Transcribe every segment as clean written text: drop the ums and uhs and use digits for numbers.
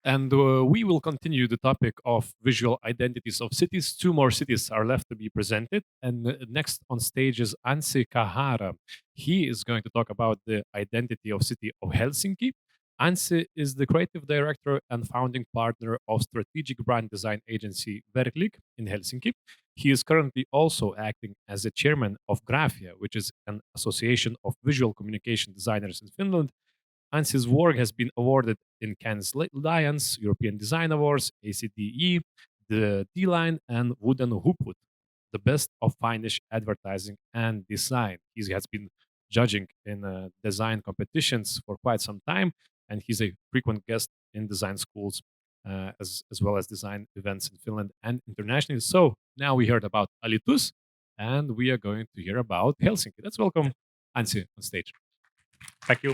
And we will continue the topic of visual identities of cities. Two more cities are left to be presented. And next on stage is Anssi Kähärä. He is going to talk about the identity of city of Helsinki. Anssi is the creative director and founding partner of strategic brand design agency Werklig in Helsinki. He is currently also acting as the chairman of Grafia, which is an association of visual communication designers in Finland. Anssi's work has been awarded in Cannes Lions, European Design Awards, ACD E, the Dieline and Vuoden Huiput, the best of Finnish Advertising and Design. He has been judging in design competitions for quite some time, and he's a frequent guest in design schools as well as design events in Finland and internationally. So now we heard about Alitus, and we are going to hear about Helsinki. Let's welcome Anssi on stage. Thank you.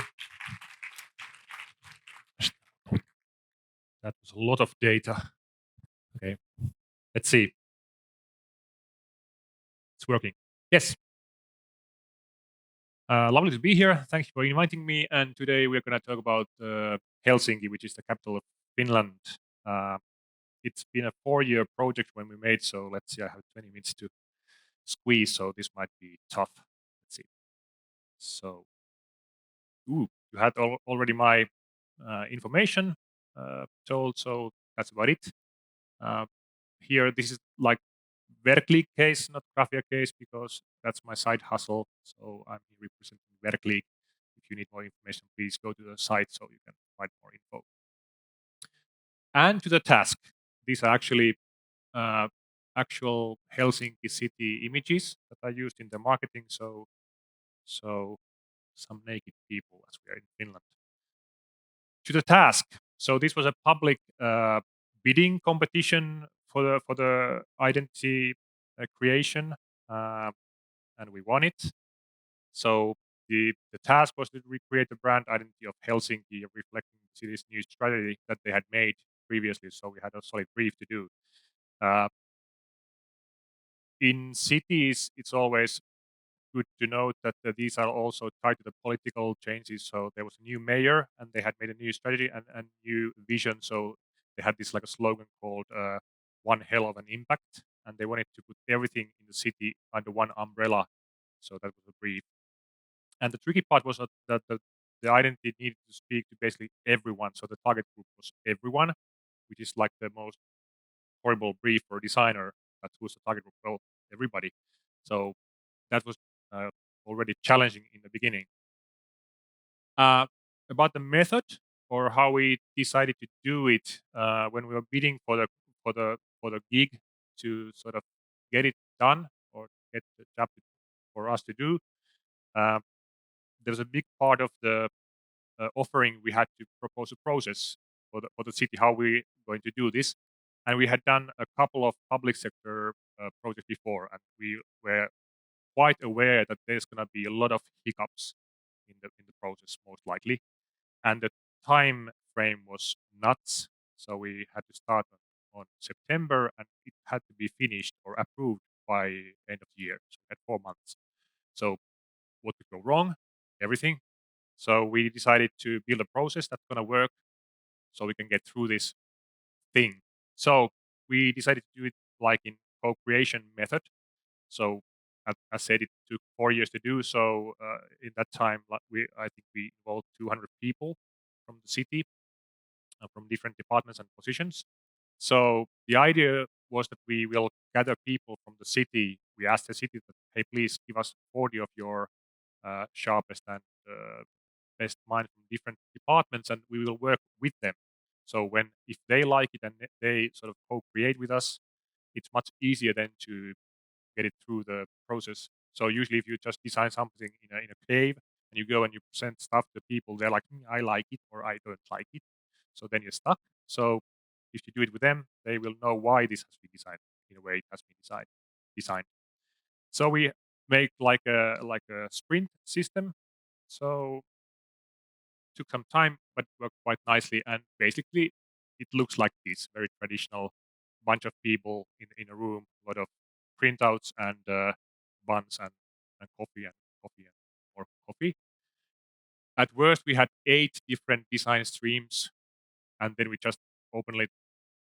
That was a lot of data. Okay, let's see. It's working. Yes. Lovely to be here. Thank you for inviting me. And today we're going to talk about Helsinki, which is the capital of Finland. It's been a 4-year project when we made, so let's see, I have 20 minutes to squeeze, so this might be tough. Let's see. So, you had already my information told, so that's about it. Here, this is like Werklig case, not Grafia case, because that's my side hustle. So I'm here representing Werklig. If you need more information, please go to the site so you can find more info. And to the task. These are actually actual Helsinki city images that I used in the marketing. So some naked people as we are in Finland. To the task. So this was a public bidding competition for the identity creation, and we won it. So the task was to recreate the brand identity of Helsinki, reflecting the city's new strategy that they had made previously. So we had a solid brief to do. In cities, it's always good to note that these are also tied to the political changes. So there was a new mayor, and they had made a new strategy and new vision. So they had this like a slogan called "One Hell of an Impact," and they wanted to put everything in the city under one umbrella. So that was a brief. And the tricky part was that the identity needed to speak to basically everyone. So the target group was everyone, which is like the most horrible brief for a designer. That's who's the target group. Well, everybody. So that was already challenging in the beginning. About the method or how we decided to do it when we were bidding for the gig to sort of get it done or get the job for us to do. There was a big part of the offering. We had to propose a process for the city how we going to do this, and we had done a couple of public sector projects before, and we were quite aware that there's going to be a lot of hiccups in the process, most likely, and the time frame was nuts. So we had to start on September, and it had to be finished or approved by end of the year. So we had 4 months. So what could go wrong? Everything. So we decided to build a process that's going to work, so we can get through this thing. So we decided to do it like in co-creation method. So as I said, it took 4 years to do. So in that time, I think we involved 200 people from the city, from different departments and positions. So the idea was that we will gather people from the city. We asked the city that, hey, please give us 40 of your sharpest and best minds from different departments, and we will work with them. So if they like it and they sort of co-create with us, it's much easier then to get it through the process. So usually, if you just design something in a cave and you go and you present stuff to people, they're like, I like it or I don't like it. So then you're stuck. So if you do it with them, they will know why this has been designed in a way it has been designed. So we make like a sprint system. So took some time, but worked quite nicely. And basically, it looks like this very traditional bunch of people in a room, a lot of printouts and buns and coffee and more coffee. At worst, we had 8 different design streams, and then we just openly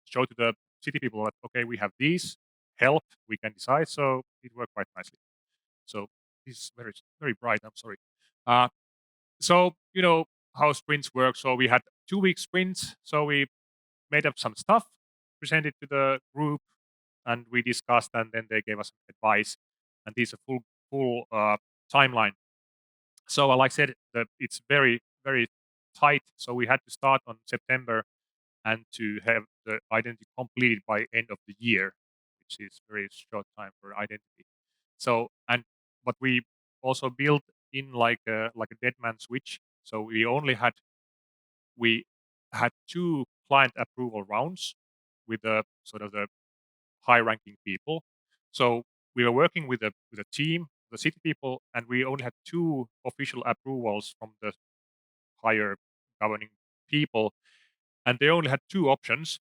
show to the city people that okay, we have these help, we can decide. So it worked quite nicely. So this is very bright. I'm sorry. Uh, so how sprints work. So we had 2 week sprints. So we made up some stuff, presented to the group, and we discussed, and then they gave us advice. And this is a full timeline. So like I said, that it's very tight. So we had to start on September and to have the identity completed by end of the year, which is very short time for identity. So but we also built in like a dead man switch. So we had 2 client approval rounds with the sort of the high ranking people. So we were working with a team, the city people, and we only had 2 official approvals from the higher governing people, and they only had 2 options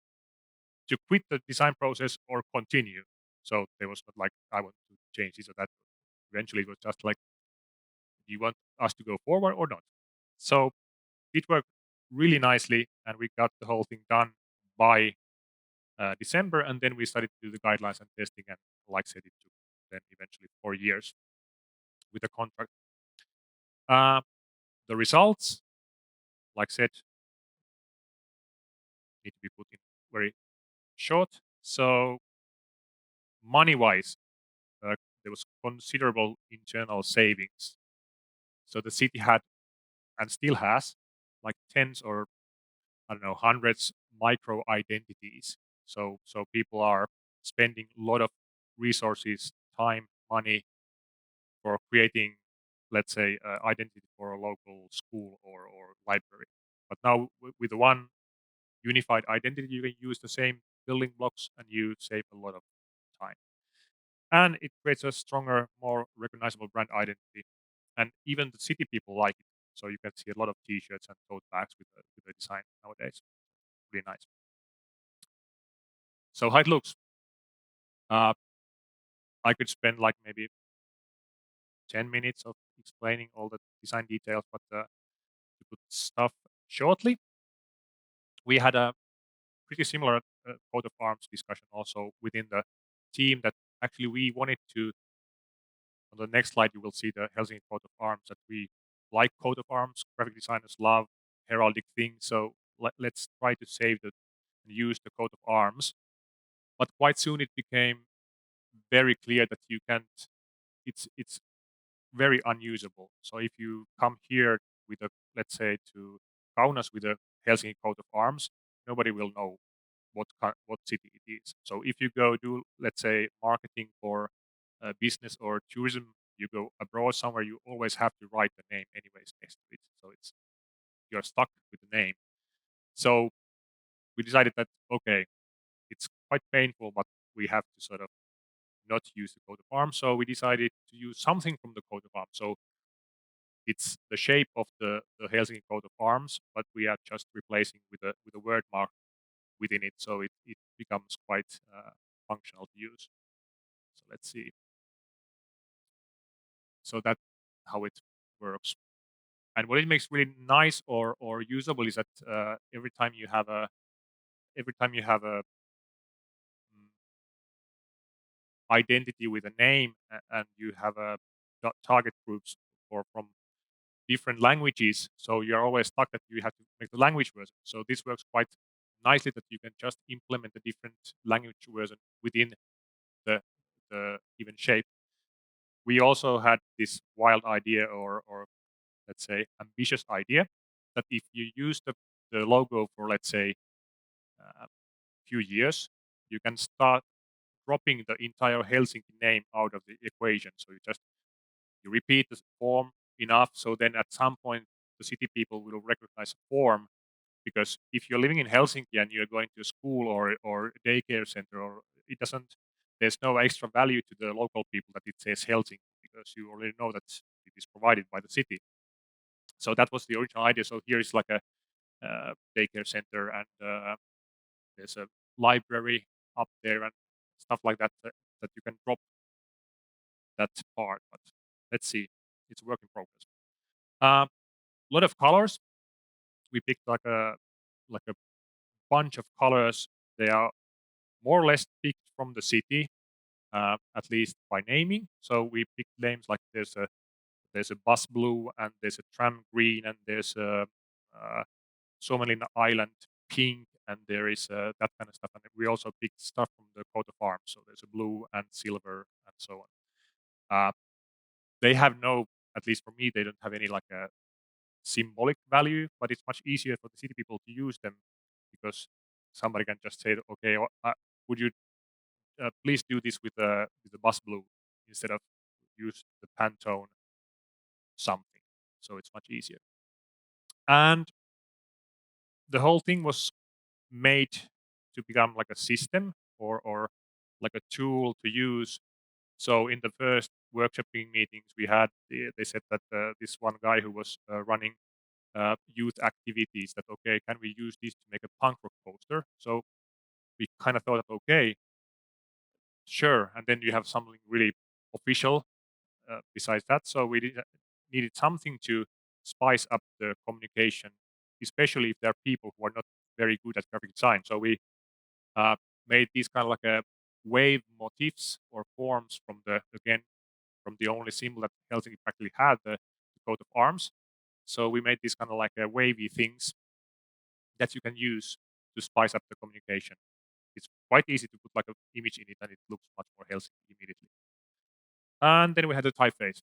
to quit the design process or continue. So there was not like I want to change this or that. Eventually, it was just like, do you want us to go forward or not? So it worked really nicely, and we got the whole thing done by December, and then we started to do the guidelines and testing, and like I said, it took then eventually 4 years with the contract. Uh, the results, like I said, need to be put in very short. So money-wise, there was considerable internal savings. So the city had and still has like tens or I don't know hundreds micro identities. So people are spending a lot of resources, time, money for creating, let's say, identity for a local school or library. But now with the one unified identity, you can use the same building blocks and you save a lot of time. And it creates a stronger, more recognizable brand identity. And even the city people like it. So you can see a lot of T-shirts and tote bags with the design nowadays. Really nice. So how it looks. Uh, I could spend like maybe 10 minutes of explaining all the design details, but to put stuff shortly, we had a pretty similar coat of arms discussion also within the team that actually we wanted to. On the next slide, you will see the Helsinki coat of arms that we like coat of arms. Graphic designers love heraldic things, so let's try to save the and use the coat of arms. But quite soon it became very clear that you can't. It's very unusable. So if you come here with a, let's say, to Kaunas with a Helsinki coat of arms, nobody will know what city it is. So if you go do, let's say, marketing for business or tourism, you go abroad somewhere, you always have to write the name anyways next to it. So you're stuck with the name. So we decided that okay, it's quite painful, but we have to sort of not use the coat of arms. So we decided to use something from the coat of arms. So it's the shape of the Helsinki coat of arms, but we are just replacing with a word mark within it, so it becomes quite functional to use. So let's see. So that's how it works. And what it makes really nice or usable is that every time you have a mm, identity with a name and you have a target groups for from different languages, so you're always stuck that you have to make the language version. So this works quite nicely that you can just implement a different language version within the the given shape. We also had this wild idea or let's say ambitious idea that if you use the logo for let's say a few years, you can start dropping the entire Helsinki name out of the equation. So you repeat the form enough, so then at some point the city people will recognize a form. Because if you're living in Helsinki and you're going to a school or daycare center, or it doesn't, there's no extra value to the local people that it says Helsinki because you already know that it is provided by the city. So that was the original idea. So here is like a daycare center, and there's a library up there and stuff like that that you can drop that part. But let's see, it's a work in progress. A lot of colors. We picked like a bunch of colors. They are more or less picked from the city, at least by naming. So we picked names like there's a bus blue, and there's a tram green, and there's a Somalian island pink, and there is that kind of stuff. And we also picked stuff from the coat of arms. So there's a blue and silver and so on. They have no, at least for me, they don't have any like a symbolic value, but it's much easier for the city people to use them because somebody can just say, okay, would you please do this with the bus blue instead of use the Pantone something. So it's much easier. And the whole thing was made to become like a system or like a tool to use. So in the first workshopping meetings we had, they said that this one guy who was running youth activities, that okay, can we use this to make a punk rock poster? So we kind of thought that okay, sure. And then you have something really official besides that. So we needed something to spice up the communication, especially if there are people who are not very good at graphic design. So we made these kind of like a wave motifs or forms from the only symbol that Helsinki practically had, the coat of arms. So we made these kind of like wavy things that you can use to spice up the communication. It's quite easy to put like an image in it, and it looks much more Helsinki immediately. And then we had the typeface,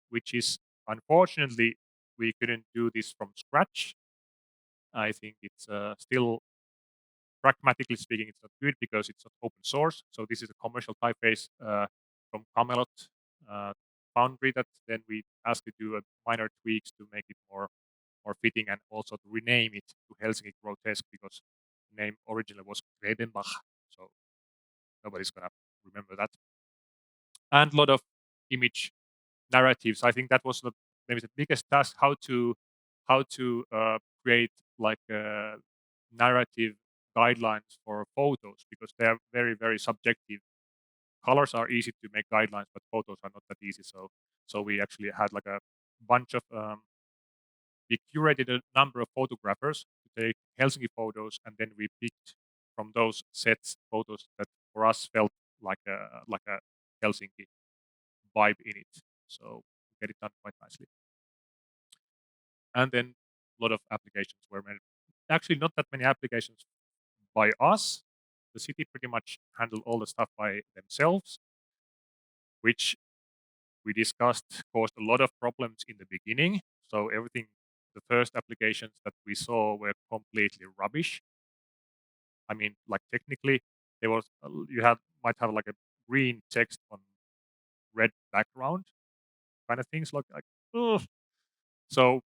which is unfortunately we couldn't do this from scratch. I think it's still, pragmatically speaking, it's not good because it's not open source. So this is a commercial typeface from Camelot Foundry that then we asked to do a minor tweaks to make it more fitting, and also to rename it to Helsinki Grotesque because the name originally was Grebenbach. So nobody's gonna remember that. And a lot of image narratives. I think that was maybe the biggest task, how to create like narrative guidelines for photos, because they are very, very subjective. Colors are easy to make guidelines, but photos are not that easy. So we actually had like a bunch of we curated a number of photographers to take Helsinki photos, and then we picked from those sets photos that for us felt like a Helsinki vibe in it. So get it done quite nicely. And then a lot of applications were made. Actually, not that many applications by us. The city pretty much handled all the stuff by themselves, which we discussed caused a lot of problems in the beginning. So everything, the first applications that we saw were completely rubbish. I mean, like technically, there was might have like a green text on red background, kind of things like ugh. So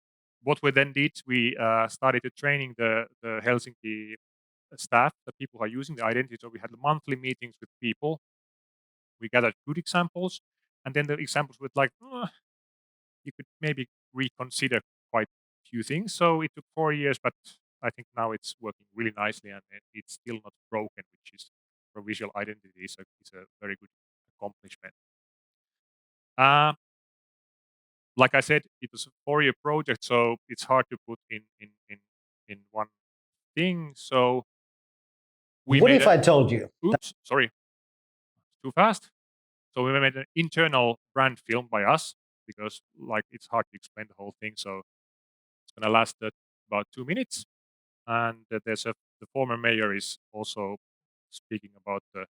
what we then did, we started to training the Helsinki staff, the people who are using the identity. So we had monthly meetings with people. We gathered good examples, and then the examples with like you could maybe reconsider quite a few things. So it took 4 years, but I think now it's working really nicely, and it's still not broken, which is for visual identity is a very good accomplishment. Uh, like I said, it was a 4-year project, so it's hard to put in one thing. So we What made if I told you? oops, sorry, too fast. So we made an internal brand film by us because like it's hard to explain the whole thing. So it's gonna last about 2 minutes, and the former mayor is also speaking about the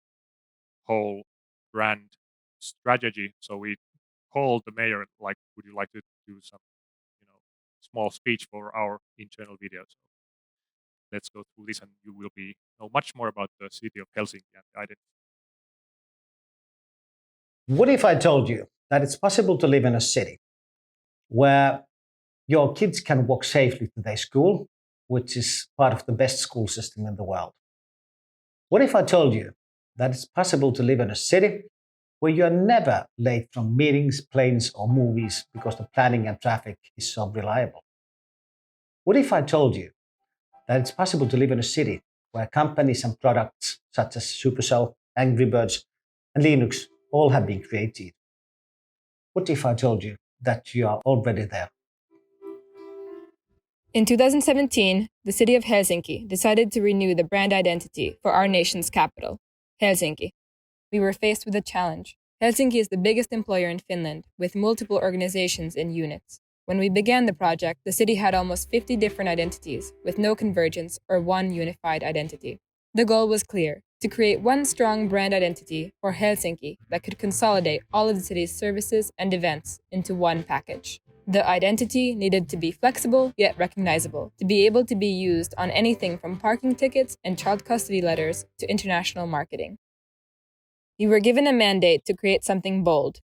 whole brand strategy. So we called the mayor like, would you like to do some, small speech for our internal video? So let's go through this, and you will know much more about the city of Helsinki and the identity. What if I told you that it's possible to live in a city where your kids can walk safely to their school, which is part of the best school system in the world? What if I told you that it's possible to live in a city where you're never late from meetings, planes, or movies because the planning and traffic is so reliable? What if I told you that it's possible to live in a city where companies and products such as Supercell, Angry Birds, and Linux all have been created? What if I told you that you are already there? In 2017, the city of Helsinki decided to renew the brand identity for our nation's capital, Helsinki. We were faced with a challenge. Helsinki is the biggest employer in Finland, with multiple organizations and units. When we began the project, the city had almost 50 different identities, with no convergence or one unified identity. The goal was clear: to create one strong brand identity for Helsinki that could consolidate all of the city's services and events into one package. The identity needed to be flexible yet recognizable, to be able to be used on anything from parking tickets and child custody letters to international marketing. We were given a mandate to create something bold.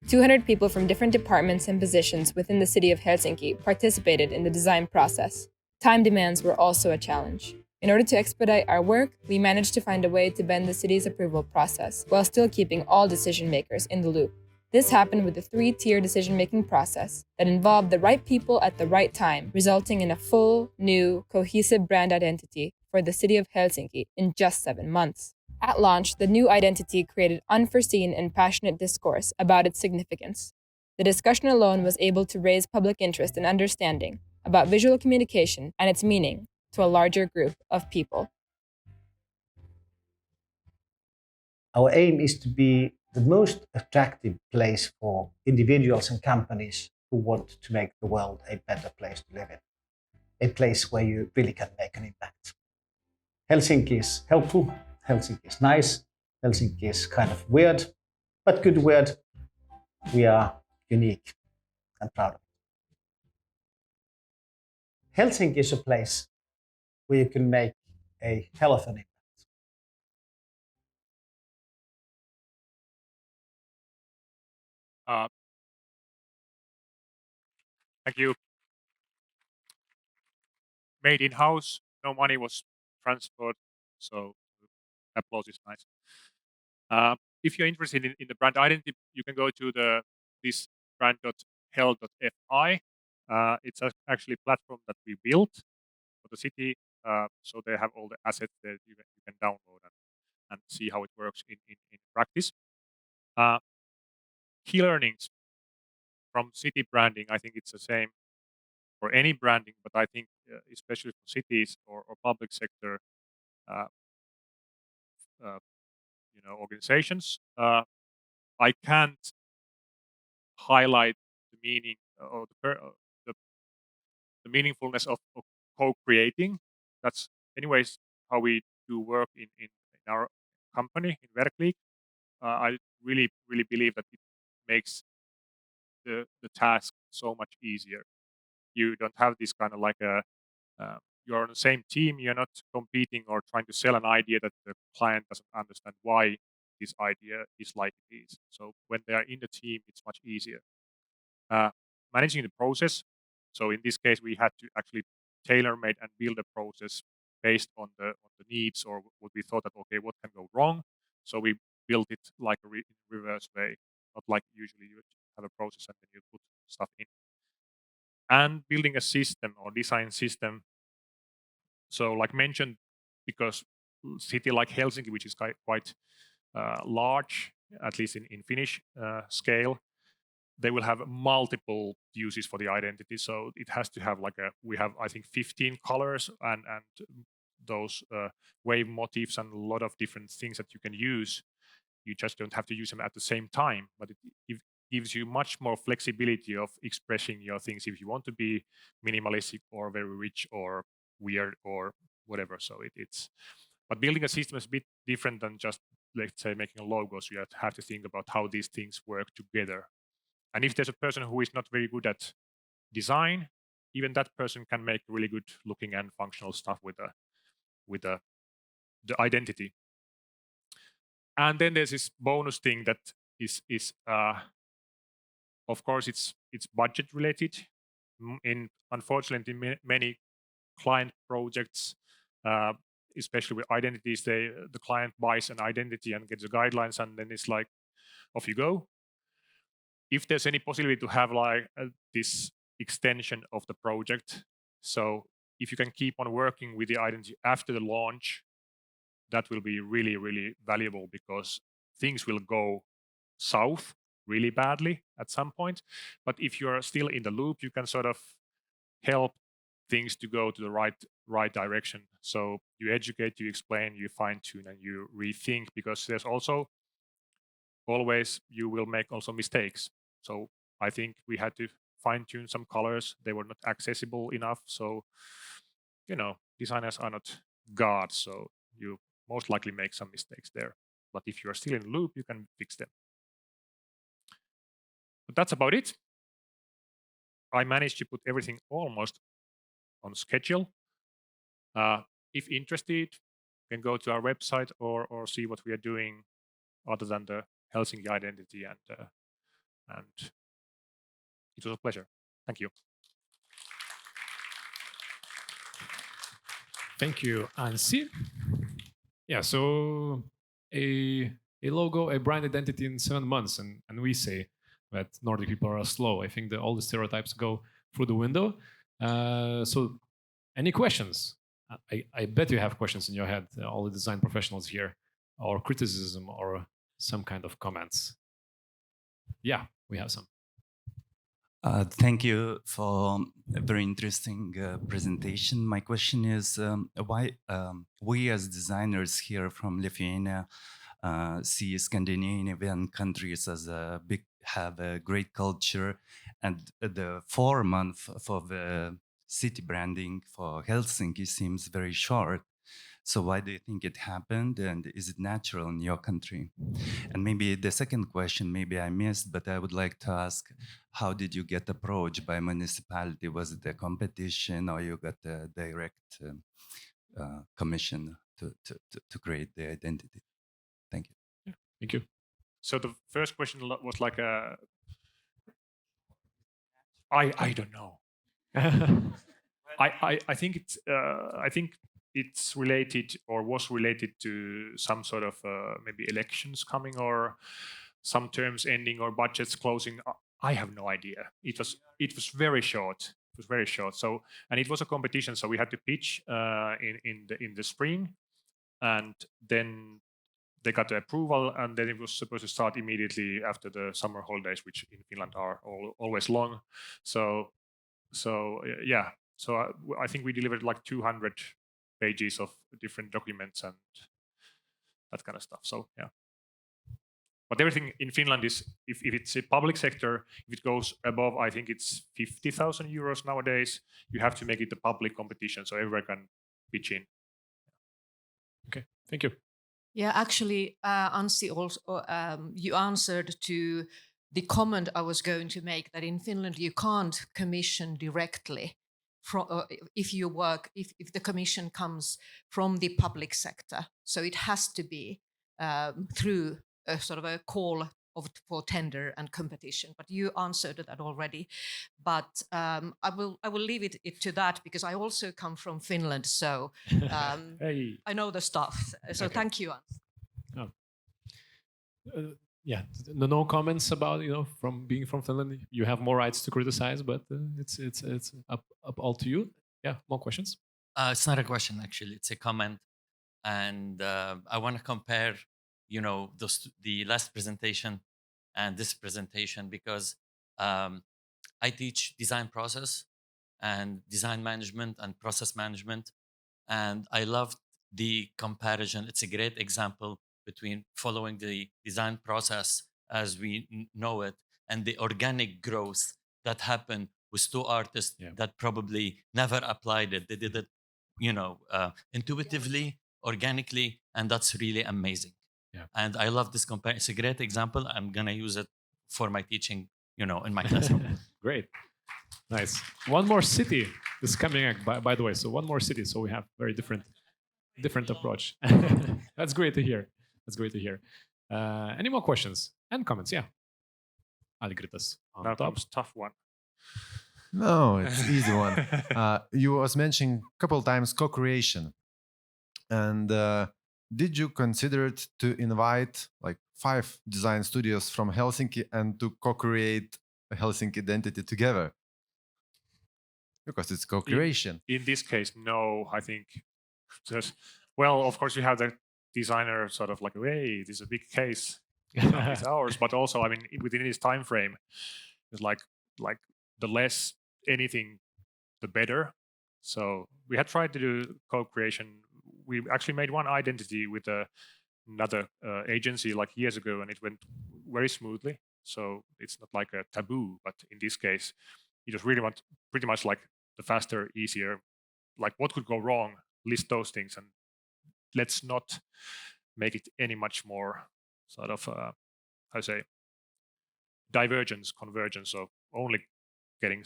200 people from different departments and positions within the city of Helsinki participated in the design process. Time demands were also a challenge. In order to expedite our work, we managed to find a way to bend the city's approval process while still keeping all decision makers in the loop. This happened with a 3-tier decision-making process that involved the right people at the right time, resulting in a full, new, cohesive brand identity for the city of Helsinki in just 7 months. At launch, the new identity created unforeseen and passionate discourse about its significance. The discussion alone was able to raise public interest and understanding about visual communication and its meaning to a larger group of people. Our aim is to be the most attractive place for individuals and companies who want to make the world a better place to live in, a place where you really can make an impact. Helsinki is helpful, Helsinki is nice, Helsinki is kind of weird, but good weird. We are unique and proud of it. Helsinki is a place where you can make a hell of an impact. Thank you. Made in-house, no money was transferred, so applause is nice. If you're interested in the brand identity, you can go to this brand.hel.fi. It's actually a platform that we built for the city, so they have all the assets that you can download and see how it works in practice. Key learnings from city branding, I think it's the same for any branding, but I think especially for cities or public sector organizations, I can't highlight the meaning or the meaningfulness of co-creating. That's anyways how we do work in our company in Werklig. I really believe that it makes the task so much easier. You don't have this kind of like you're on the same team. You're not competing or trying to sell an idea that the client doesn't understand why this idea is like it is. So when they are in the team, it's much easier. Managing the process. So in this case, we had to actually tailor-made and build a process based on the needs or what we thought that, okay, what can go wrong? So we built it like a reverse way, not like usually you have a process and then you put stuff in. And building a system or design system. So like mentioned, because city like Helsinki, which is quite large, at least in Finnish scale, they will have multiple uses for the identity. So it has to have we have, I think, 15 colors and those wave motifs and a lot of different things that you can use. You just don't have to use them at the same time, but it gives you much more flexibility of expressing your things if you want to be minimalistic or very rich or weird or whatever. So but building a system is a bit different than just, let's say, making a logo. So you have to think about how these things work together. And if there's a person who is not very good at design, even that person can make really good looking and functional stuff with the identity. And then there's this bonus thing that is of course it's budget related. Unfortunately, many client projects, especially with identities, the client buys an identity and gets the guidelines, and then it's like, off you go. If there's any possibility to have this extension of the project, so if you can keep on working with the identity after the launch, that will be really valuable, because things will go south really badly at some point. But if you're still in the loop, you can sort of help things to go to the right direction. So you educate, you explain, you fine tune, and you rethink, because there's also always, you will make also mistakes. So I think we had to fine tune some colors. They were not accessible enough. So, designers are not gods. So you most likely make some mistakes there. But if you're still in the loop, you can fix them. But that's about it. I managed to put everything almost on schedule. If interested, you can go to our website or see what we are doing other than the Helsinki identity, and it was a pleasure. Thank you. Thank you, Anssi. Yeah, so a logo, a brand identity in 7 months, and we say that Nordic people are slow. I think that all the stereotypes go through the window. So, any questions? I bet you have questions in your head, all the design professionals here, or criticism, or some kind of comments. Yeah, we have some. Thank you for a very interesting presentation. My question is why we as designers here from Lithuania see Scandinavian countries as have a great culture, and the 4 month for the city branding for Helsinki seems very short. So why do you think it happened, and is it natural in your country? And maybe the second question, maybe I missed, but I would like to ask, how did you get approached by municipality? Was it a competition, or you got a direct commission to create the identity? Thank you. Yeah, thank you. So the first question was like I don't know. I think it's related, or was related, to some sort of maybe elections coming, or some terms ending, or budgets closing. I have no idea. It was very short. It was very short. So, and it was a competition. So we had to pitch in the spring, and then they got the approval, and then it was supposed to start immediately after the summer holidays, which in Finland are always long. So yeah. So I think we delivered like 200 pages of different documents and that kind of stuff. So yeah. But everything in Finland is, if it's a public sector, if it goes above, I think it's 50,000 euros nowadays, you have to make it a public competition so everyone can pitch in. Okay, thank you. Yeah, actually, Anssi, also you answered to the comment I was going to make, that in Finland you can't commission directly from if the commission comes from the public sector. So it has to be through a sort of a call for tender and competition. But you answered that already. But I will leave it to that, because I also come from Finland, so Hey. I know the stuff. So Okay. thank you, Anssi. Yeah, no comments about, from being from Finland. You have more rights to criticize, but it's up all to you. Yeah, more questions. It's not a question, actually. It's a comment, and I want to compare, the last presentation and this presentation, because I teach design process and design management and process management, and I love the comparison. It's a great example between following the design process as we know it and the organic growth that happened with two artists that probably never applied it. They did it, intuitively, organically, and that's really amazing. Yeah. And I love this comparison. It's a great example. I'm gonna use it for my teaching, in my classroom. Great. Nice. One more city is coming up, by the way. So one more city. So we have very different approach. That's great to hear. That's great to hear. Any more questions and comments? Yeah. Algirdas on Now top. comes tough one. No, it's easy one. You was mentioning a couple times co-creation, and did you consider it to invite like 5 design studios from Helsinki and to co-create a Helsinki identity together? Because it's co-creation. In this case, no. I think well, of course, you have the designer sort of like, hey, this is a big case. It's ours, but also, I mean, within this time frame, it's like the less anything, the better. So we had tried to do co-creation. We actually made one identity with another agency like years ago, and it went very smoothly. So it's not like a taboo, but in this case, it was really pretty much like the faster, easier. Like what could go wrong? List those things, and let's not make it any much more sort of how to say divergence, convergence of only getting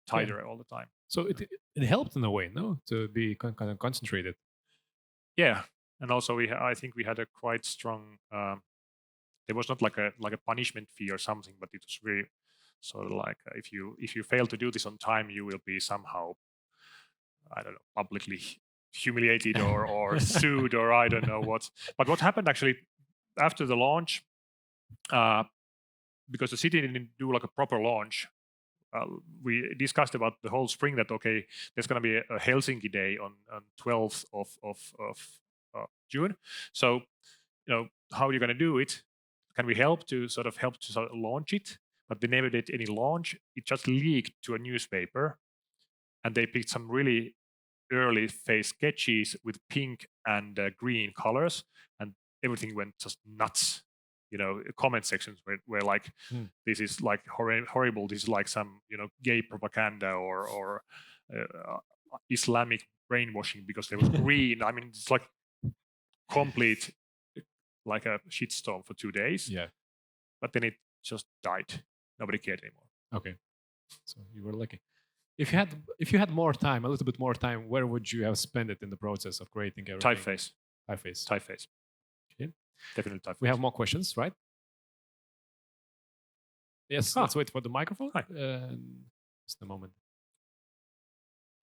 tighter all the time. So it helped in a way, no, to be kind of concentrated. Yeah, and also I think we had a quite strong. There was not like a punishment fee or something, but it was really sort of like if you fail to do this on time, you will be somehow, I don't know, publicly humiliated or sued or I don't know what. But what happened actually after the launch, because the city didn't do like a proper launch, we discussed about the whole spring that okay, there's going to be a Helsinki day on 12th of June. So how are you going to do it? Can we help to launch it? But they never did any launch. It just leaked to a newspaper, and they picked some really early phase sketches with pink and green colors, and everything went just nuts. Comment sections were like, this is like horrible. This is like some gay propaganda or Islamic brainwashing because there was green. I mean, it's like complete like a shitstorm for 2 days. Yeah. But then it just died. Nobody cared anymore. Okay. So you were lucky. If you had more time, a little bit more time, where would you have spent it in the process of creating everything? Typeface. Okay. Definitely typeface. We have more questions, right? Yes. Let's wait for the microphone. Hi. Just a moment.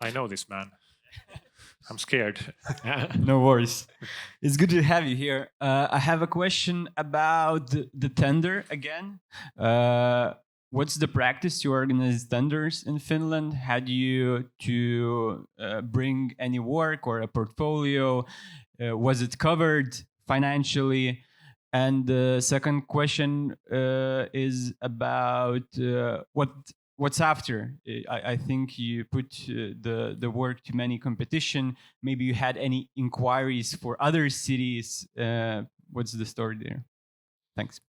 I know this man. I'm scared. No worries. It's good to have you here. I have a question about the tender again. What's the practice to organize tenders in Finland? Had you to bring any work or a portfolio? Was it covered financially? And the second question is about what's after. I think you put the work to many competition. Maybe you had any inquiries for other cities. What's the story there? Thanks.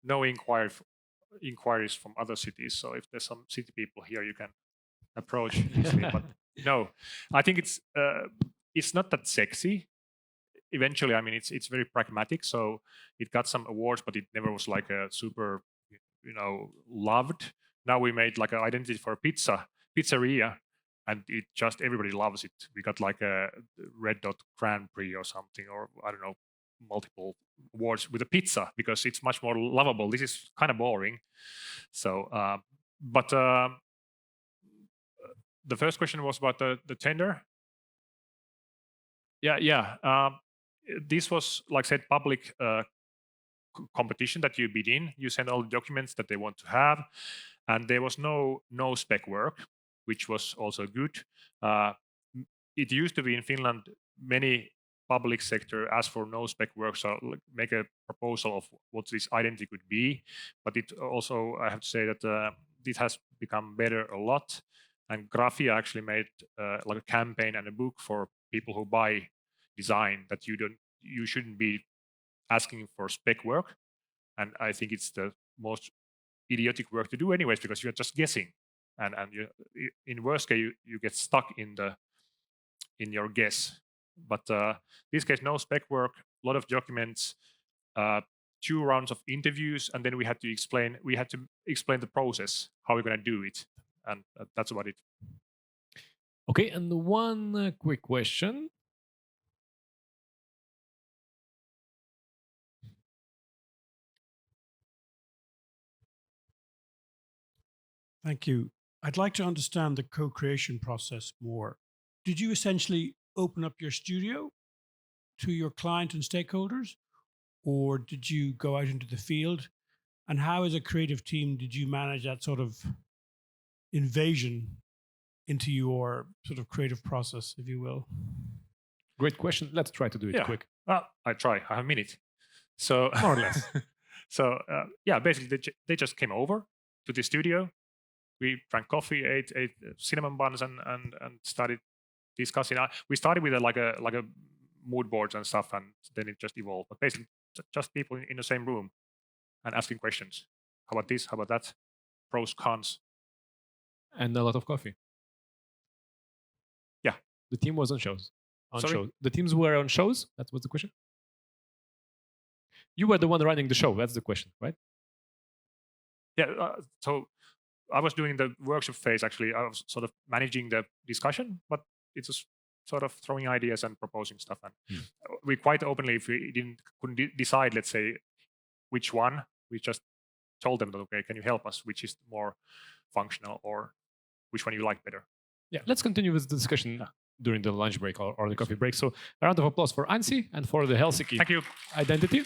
No inquiries from other cities. So if there's some city people here, you can approach easily. But no, I think it's not that sexy. Eventually, I mean, it's very pragmatic. So it got some awards, but it never was like a super, loved. Now we made like an identity for a pizzeria, and it just everybody loves it. We got like a Red Dot Grand Prix or something, or I don't know, multiple awards with a pizza because it's much more lovable. This is kind of boring. So, but the first question was about the tender. Yeah. This was, like I said, public competition that you bid in. You send all the documents that they want to have, and there was no spec work, which was also good. It used to be in Finland, many public sector ask for no spec work, so make a proposal of what this identity could be. But it also, I have to say that this has become better a lot. And Grafia actually made like a campaign and a book for people who buy design that you shouldn't be asking for spec work. And I think it's the most idiotic work to do anyways, because you're just guessing. And you, in worst case, you get stuck in your guess. But this case, no spec work, a lot of documents, 2 rounds of interviews, and then we had to explain the process, how we're going to do it. And that's about it. Okay, and one quick question. Thank you. I'd like to understand the co-creation process more. Did you essentially open up your studio to your client and stakeholders, or did you go out into the field? And how, as a creative team, did you manage that sort of invasion into your sort of creative process, if you will? Great question. Let's try to do it quick. I try. I have a minute. So more or less. So basically, they just came over to the studio. we drank coffee, ate cinnamon buns, and started discussing. We started with like a mood boards and stuff, and then it just evolved. But basically, just people in the same room and asking questions. How about this? How about that? Pros, cons. And a lot of coffee. Yeah. The team was on shows. Sorry? Shows. The teams were on shows. That was the question. You were the one running the show. That's the question, right? Yeah. So I was doing the workshop phase. Actually, I was sort of managing the discussion, but it's just sort of throwing ideas and proposing stuff. And we quite openly, if we couldn't decide, let's say, which one, we just told them that, okay, can you help us? Which is more functional, or which one you like better? Yeah. Let's continue with the discussion during the lunch break or the coffee break. So a round of applause for Anssi and for the Helsinki Thank you. identity.